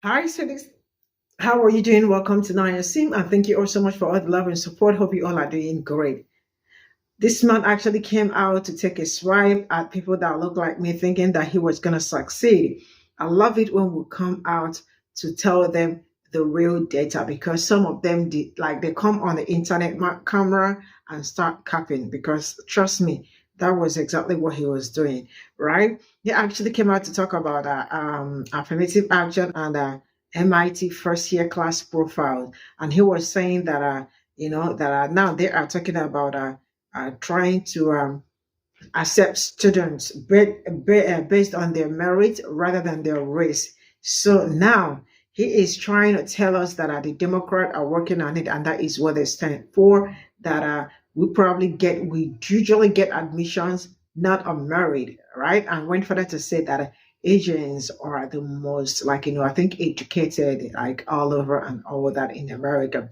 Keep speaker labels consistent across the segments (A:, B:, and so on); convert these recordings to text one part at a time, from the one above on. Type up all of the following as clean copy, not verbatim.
A: Hi, Celeste. How are you doing? Welcome to Naya Sim, and thank you all so much for all the love and support. Hope you all are doing great. This man actually came out to take a swipe at people that look like me, thinking that he was going to succeed. I love it when we come out to tell them the real data because some of them did, like they come on the internet camera and start capping. Because trust me, that was exactly what he was doing, right? He actually came out to talk about affirmative action and MIT first year class profile, and he was saying that now they are talking about trying to accept students based on their merit rather than their race. So now he is trying to tell us that the Democrats are working on it, and that is what they stand for. That we usually get admissions not on merit, right? And went further to say that Asians are the most, like, I think educated like all over and all that in America.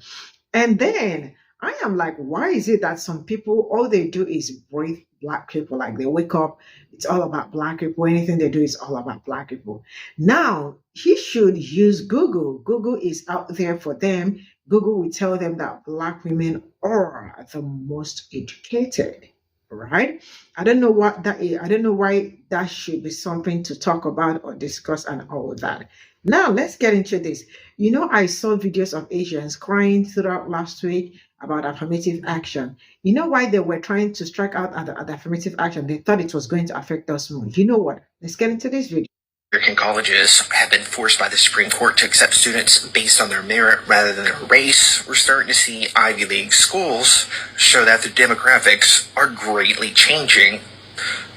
A: And then I am like, why is it that some people, all they do is breathe black people? Like they wake up, it's all about black people. Anything they do is all about black people. Now, he should use Google. Google is out there for them. Google will tell them that black women are the most educated, right? I don't know what that is. I don't know why that should be something to talk about or discuss and all of that. Now, let's get into this. I saw videos of Asians crying throughout last week about affirmative action. You know why they were trying to strike out at affirmative action? They thought it was going to affect us more. You know what? Let's get into this video.
B: American colleges have been forced by the Supreme Court to accept students based on their merit rather than their race. We're starting to see Ivy League schools show that the demographics are greatly changing,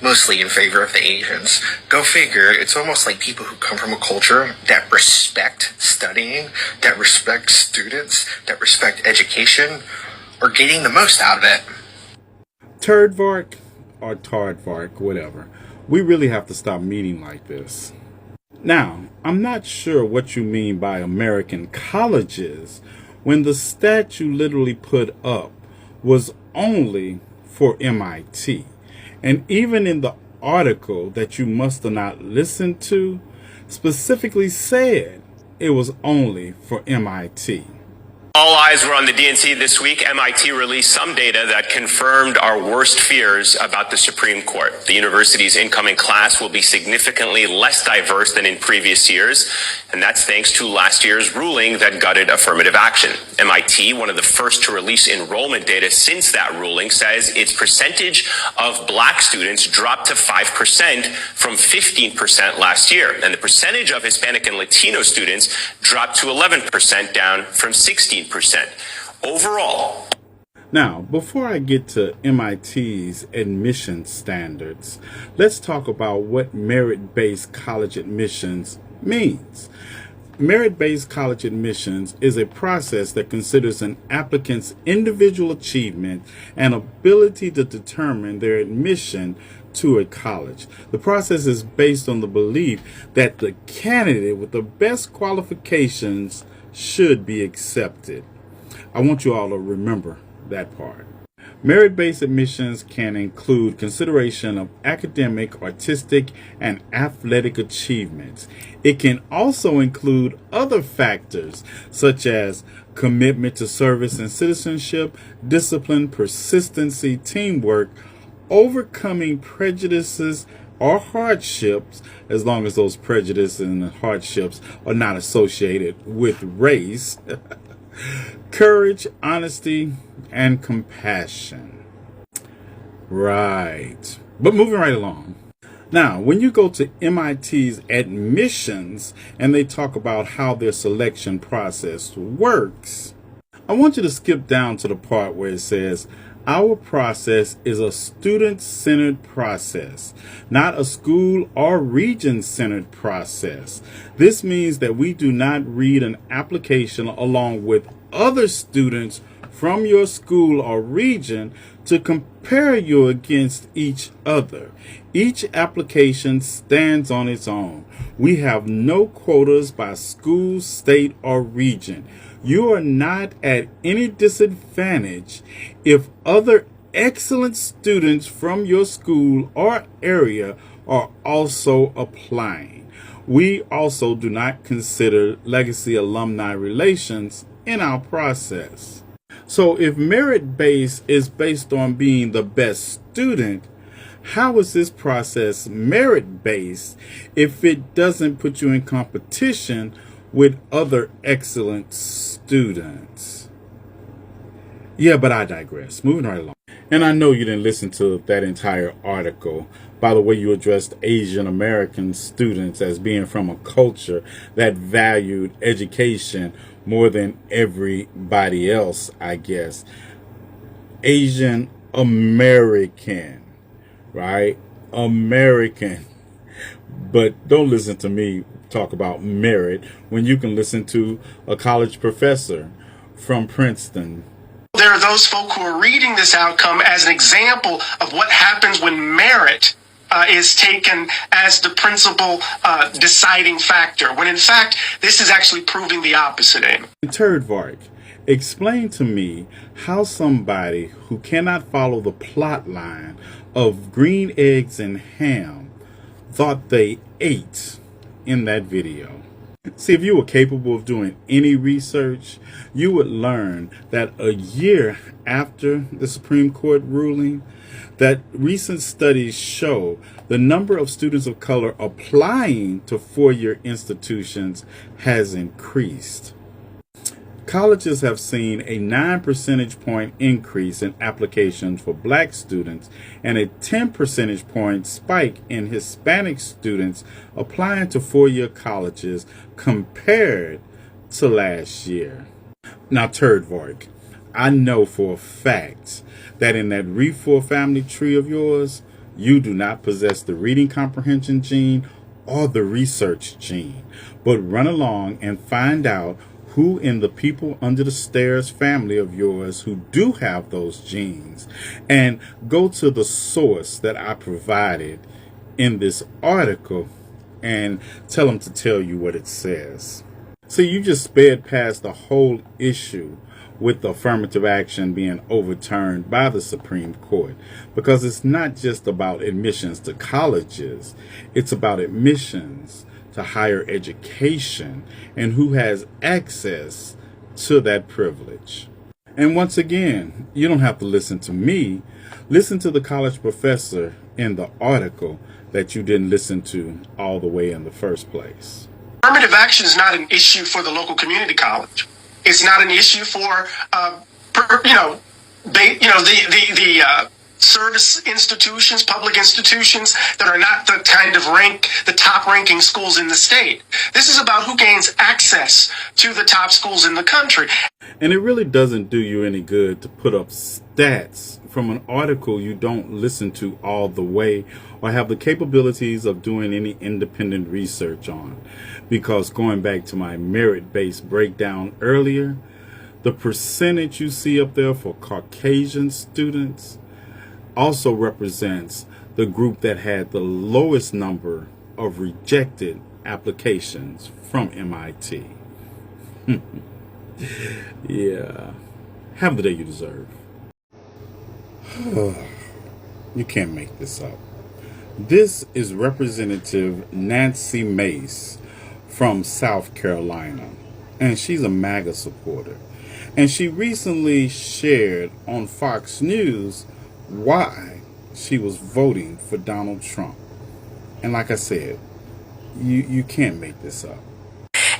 B: mostly in favor of the Asians. Go figure, it's almost like people who come from a culture that respect studying, that respect students, that respect education, are getting the most out of it.
C: Turdvark or Tardvark, whatever. We really have to stop meeting like this. Now, I'm not sure what you mean by American colleges when the stat you literally put up was only for MIT. And even in the article that you must have not listened to, specifically said it was only for MIT.
D: All eyes were on the DNC this week. MIT released some data that confirmed our worst fears about the Supreme Court. The university's incoming class will be significantly less diverse than in previous years, and that's thanks to last year's ruling that gutted affirmative action. MIT, one of the first to release enrollment data since that ruling, says its percentage of black students dropped to 5% from 15% last year, and the percentage of Hispanic and Latino students dropped to 11%, down from 16%. Overall.
C: Now, before I get to MIT's admission standards, let's talk about what merit-based college admissions means. Merit-based college admissions is a process that considers an applicant's individual achievement and ability to determine their admission to a college. The process is based on the belief that the candidate with the best qualifications should be accepted. I want you all to remember that part. Merit-based admissions can include consideration of academic, artistic, and athletic achievements. It can also include other factors such as commitment to service and citizenship, discipline, persistency, teamwork, overcoming prejudices or hardships, as long as those prejudices and hardships are not associated with race, courage, honesty, and compassion. Right. But moving right along. Now, when you go to MIT's admissions and they talk about how their selection process works, I want you to skip down to the part where it says, our process is a student-centered process, not a school or region-centered process. This means that we do not read an application along with other students from your school or region to compare you against each other. Each application stands on its own. We have no quotas by school, state, or region. You are not at any disadvantage if other excellent students from your school or area are also applying. We also do not consider legacy alumni relations in our process. So if merit base is based on being the best student, how is this process merit based if it doesn't put you in competition with other excellent students? Yeah, but I digress. Moving right along. And I know you didn't listen to that entire article. By the way, you addressed Asian American students as being from a culture that valued education more than everybody else, I guess. Asian American, right? American. But don't listen to me talk about merit when you can listen to a college professor from Princeton.
E: There are those folk who are reading this outcome as an example of what happens when merit is taken as the principal deciding factor, when in fact this is actually proving the opposite aim.
C: Turdvark, explain to me how somebody who cannot follow the plot line of green eggs and ham thought they ate in that video. See, if you were capable of doing any research, you would learn that a year after the Supreme Court ruling, that recent studies show the number of students of color applying to four-year institutions has increased. Colleges have seen a 9 percentage point increase in applications for black students and a 10 percentage point spike in Hispanic students applying to four-year colleges compared to last year. Now, Turdvark, I know for a fact that in that Reed-4 family tree of yours, you do not possess the reading comprehension gene or the research gene. But run along and find out who in the people under the stairs family of yours who do have those genes, and go to the source that I provided in this article and tell them to tell you what it says. So you just sped past the whole issue with affirmative action being overturned by the Supreme Court, because it's not just about admissions to colleges, it's about admissions to higher education and who has access to that privilege. And once again, you don't have to listen to me. Listen to the college professor in the article that you didn't listen to all the way in the first place.
E: Affirmative action is not an issue for the local community college. It's not an issue for, the service institutions, public institutions that are not the top ranking schools in the state. This is about who gains access to the top schools in the country.
C: And it really doesn't do you any good to put up stats from an article you don't listen to all the way or have the capabilities of doing any independent research on. Because going back to my merit-based breakdown earlier, the percentage you see up there for Caucasian students also represents the group that had the lowest number of rejected applications from MIT. Yeah. Have the day you deserve. You can't make this up. This is Representative Nancy Mace from South Carolina, and she's a MAGA supporter. And she recently shared on Fox News why she was voting for Donald Trump. And like I said, you can't make this up.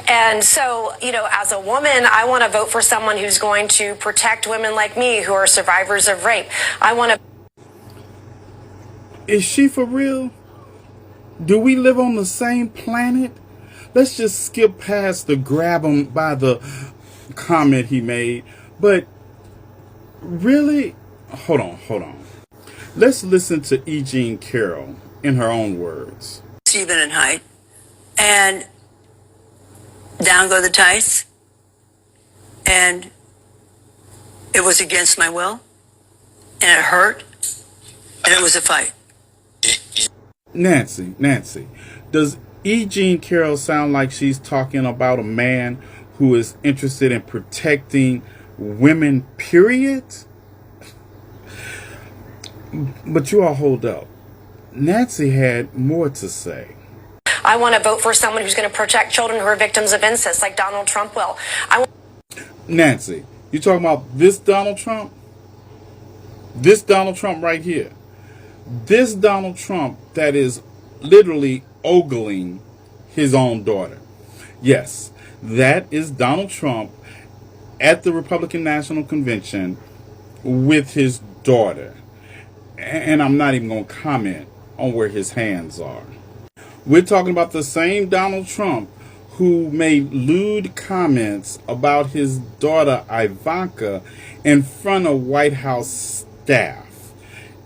F: And so, as a woman, I want to vote for someone who's going to protect women like me who are survivors of rape. I want to.
C: Is she for real? Do we live on the same planet? Let's just skip past the grab him by the comment he made. But really, hold on. Let's listen to E. Jean Carroll in her own words.
G: Even in height, and down go the tights, and it was against my will, and it hurt, and it was a fight.
C: Nancy, does E. Jean Carroll sound like she's talking about a man who is interested in protecting women, period? But you all hold up. Nancy had more to say.
F: I want to vote for someone who's going to protect children who are victims of incest, like Donald Trump will.
C: Nancy, you talking about this Donald Trump? This Donald Trump right here. This Donald Trump that is literally ogling his own daughter. Yes, that is Donald Trump at the Republican National Convention with his daughter. And I'm not even going to comment on where his hands are. We're talking about the same Donald Trump who made lewd comments about his daughter Ivanka in front of White House staff.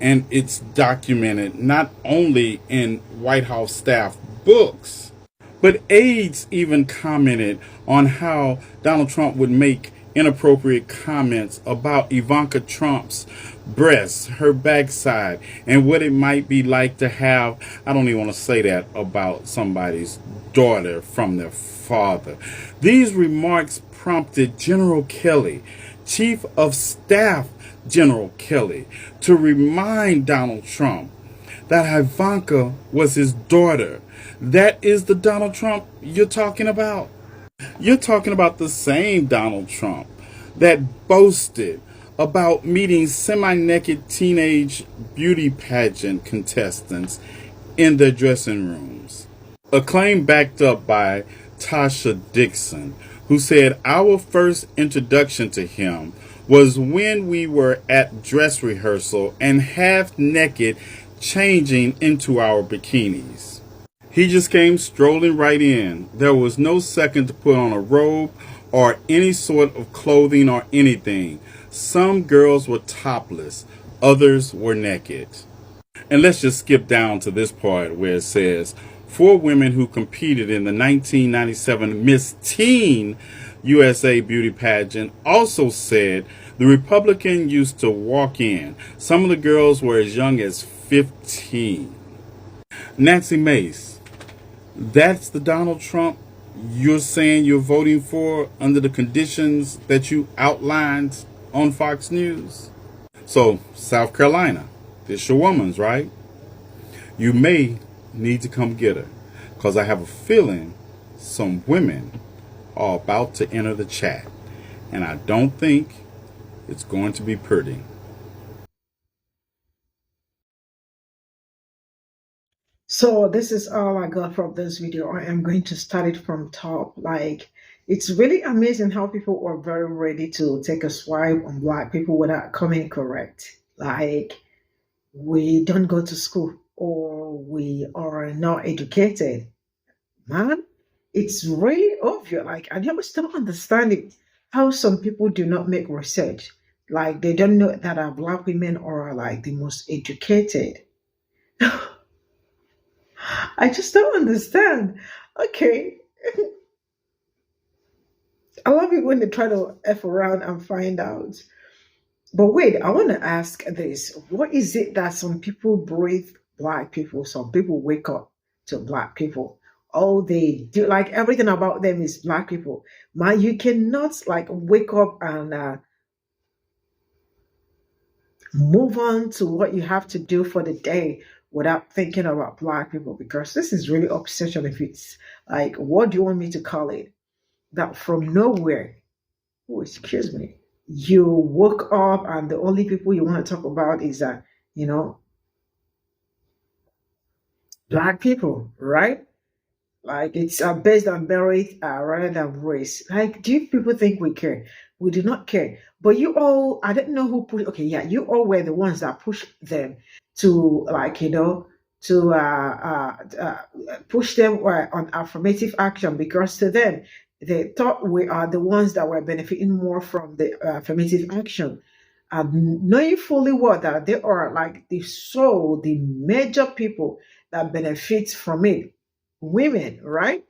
C: And it's documented not only in White House staff books, but aides even commented on how Donald Trump would make inappropriate comments about Ivanka Trump's breasts, her backside, and what it might be like to have, I don't even want to say that about somebody's daughter from their father. These remarks prompted General Kelly, Chief of Staff General Kelly, to remind Donald Trump that Ivanka was his daughter. That is the Donald Trump you're talking about. You're talking about the same Donald Trump that boasted about meeting semi-naked teenage beauty pageant contestants in their dressing rooms. A claim backed up by Tasha Dixon, who said our first introduction to him was when we were at dress rehearsal and half naked changing into our bikinis. He just came strolling right in. There was no second to put on a robe or any sort of clothing or anything. Some girls were topless, others were naked. And let's just skip down to this part where it says, 4 women who competed in the 1997 Miss Teen USA beauty pageant also said the Republican used to walk in. Some of the girls were as young as 15. Nancy Mace, that's the Donald Trump you're saying you're voting for under the conditions that you outlined on Fox News? So, South Carolina, this your woman's, right? You may need to come get her, because I have a feeling some women are about to enter the chat, and I don't think it's going to be pretty.
A: So this is all I got from this video. I am going to start it from top. Like, it's really amazing how people are very ready to take a swipe on Black people without coming correct. Like, we don't go to school or we are not educated. Man, it's really obvious. Like, I just don't understand it, how some people do not make research. Like, they don't know that our Black women are like the most educated. I just don't understand. Okay. I love it when they try to F around and find out. But wait, I want to ask this. What is it that some people breathe Black people, some people wake up to Black people? Oh, they do, like, everything about them is Black people. Man, you cannot like wake up and move on to what you have to do for the day without thinking about Black people, because this is really obsession. If it's like, what do you want me to call it? That from nowhere, oh, excuse me, you woke up and the only people you want to talk about is that, you know, Black people, right? Like, it's based on merit rather than race. Like, do you people think we care? We do not care. But you all, I don't know who put. Okay, yeah, you all were the ones that pushed them to, like, to push them on affirmative action, because to them they thought we are the ones that were benefiting more from the affirmative action, and knowing fully well that they are like the major people that benefit from it, women, right?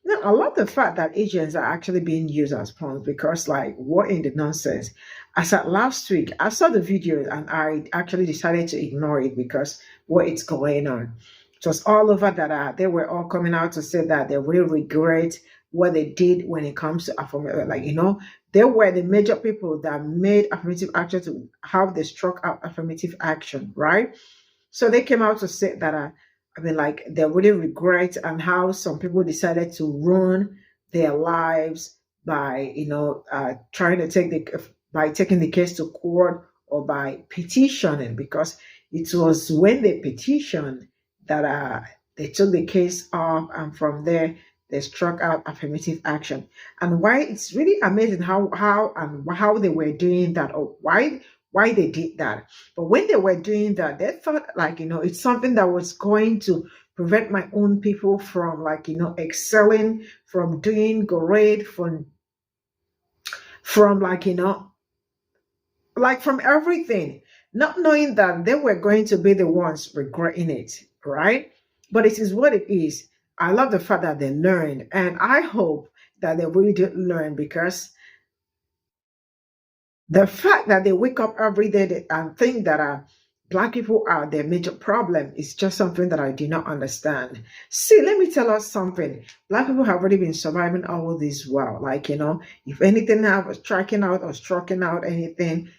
A: Now, I love the fact that agents are actually being used as pawns, because, like, what in the nonsense? As at last week, I saw the video and I actually decided to ignore it because what is going on. It was all over that they were all coming out to say that they really regret what they did when it comes to affirmative. Like, they were the major people that made affirmative action to how they struck out affirmative action, right? So they came out to say that I mean, like they really regret and how some people decided to ruin their lives by, trying to by taking the case to court or by petitioning, because it was when they petitioned that they took the case off, and from there they struck out affirmative action. And why it's really amazing how they were doing that, or why they did that. But when they were doing that, they thought like, it's something that was going to prevent my own people from like, excelling, from doing great, from like, like from everything, not knowing that they were going to be the ones regretting it, right? But it is what it is. I love the fact that they learned, and I hope that they really did learn, because the fact that they wake up every day and think that Black people are their major problem is just something that I do not understand. See, let me tell us something. Black people have already been surviving all this while. Like, if anything have striking out or striking out anything,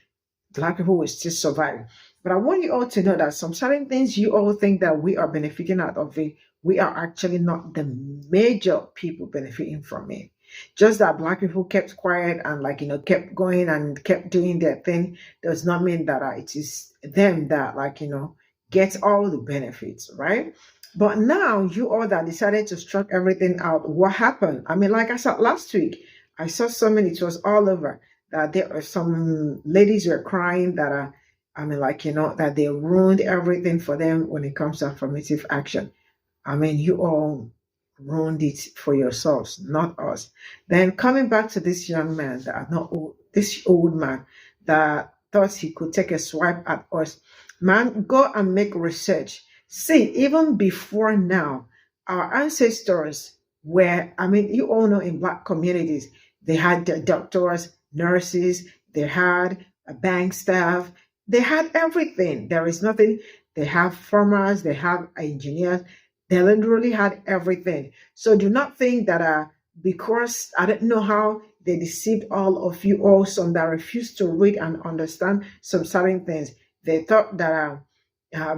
A: Black people will still survive. But I want you all to know that some certain things you all think that we are benefiting out of it, we are actually not the major people benefiting from it. Just that Black people kept quiet and like, kept going and kept doing their thing does not mean that it is them that like, get all the benefits, right? But now you all that decided to struck everything out, what happened? I mean, like I said last week, I saw so many, it was all over, that there are some ladies were crying that that they ruined everything for them when it comes to affirmative action. I mean, you all ruined it for yourselves, not us. Then coming back to this young man that not old, this old man that thought he could take a swipe at us. Man, go and make research. See, even before now, our ancestors were, I mean, you all know in Black communities, they had doctors, nurses, they had a bank staff, they had everything. There is nothing. They have farmers, they have engineers, they literally had everything. So do not think that because I don't know how they deceived all of you all, some that refused to read and understand some certain things. They thought that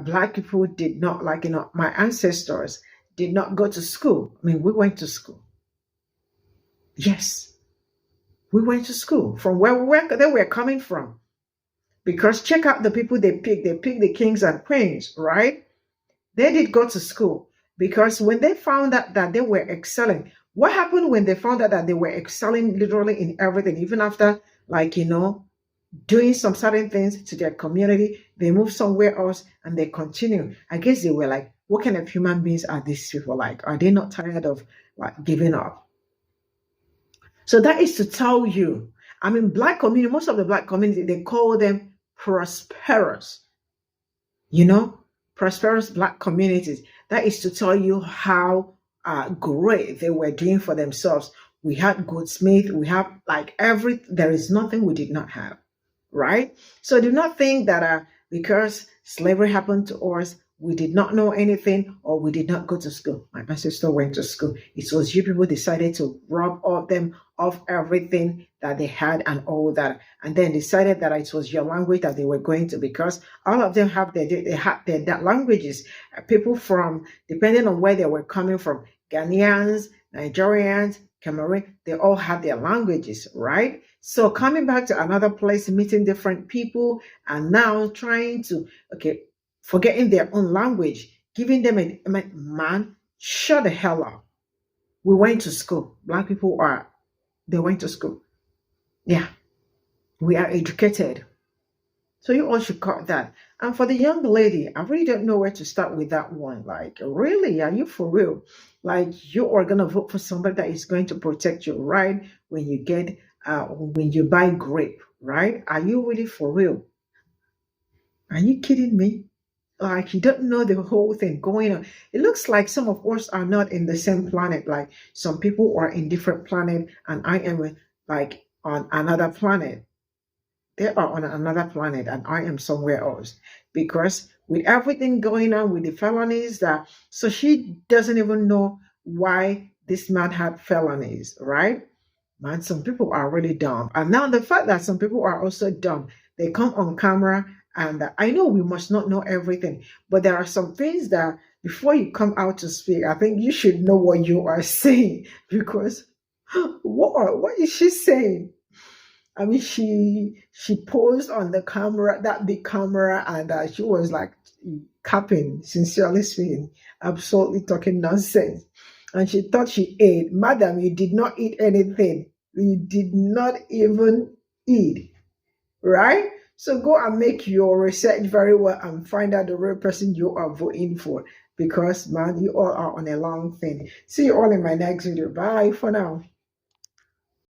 A: Black people did not, like, my ancestors did not go to school. I mean, we went to school. Yes, we went to school from where they were coming from. Because check out the people they picked. They picked the kings and queens, right? They did go to school, because when they found out that they were excelling, what happened when they found out that they were excelling literally in everything, even after, like, doing some certain things to their community, they moved somewhere else and they continue. I guess they were like, what kind of human beings are these people like? Are they not tired of like giving up? So that is to tell you, I mean, Black community, most of the Black community, they call them prosperous, prosperous Black communities. That is to tell you how great they were doing for themselves. We had Goldsmith, we have like there is nothing we did not have, right? So do not think that because slavery happened to us, we did not know anything or we did not go to school. My ancestor went to school. It was you people decided to rob them of everything that they had and all that, and then decided that it was your language that they were going to, because all of them have their languages. People from, depending on where they were coming from, Ghanaians, Nigerians, Cameroon, they all have their languages, right? So coming back to another place, meeting different people, and now trying to, forgetting their own language, giving them man, shut the hell up. We went to school. Black people they went to school. Yeah, we are educated. So you all should cut that. And for the young lady, I really don't know where to start with that one. Like, really, are you for real? Like, you are gonna vote for somebody that is going to protect you, right? When you buy grape, right? Are you really for real? Are you kidding me? Like, you don't know the whole thing going on. It looks like some of us are not in the same planet. Like, some people are in different planet, and I am like on another planet. They are on another planet, and I am somewhere else. Because with everything going on with the felonies, so she doesn't even know why this man had felonies, right? Man, some people are really dumb. And now the fact that some people are also dumb, they come on camera, and I know we must not know everything, but there are some things that before you come out to speak, I think you should know what you are saying, because what is she saying? I mean, she posed on the camera, that big camera, and she was like capping, sincerely speaking, absolutely talking nonsense. And she thought she ate. Madam, you did not eat anything. You did not even eat, right? So go and make your research very well and find out the real person you are voting for. Because, man, you all are on a long thing. See you all in my next video. Bye for now.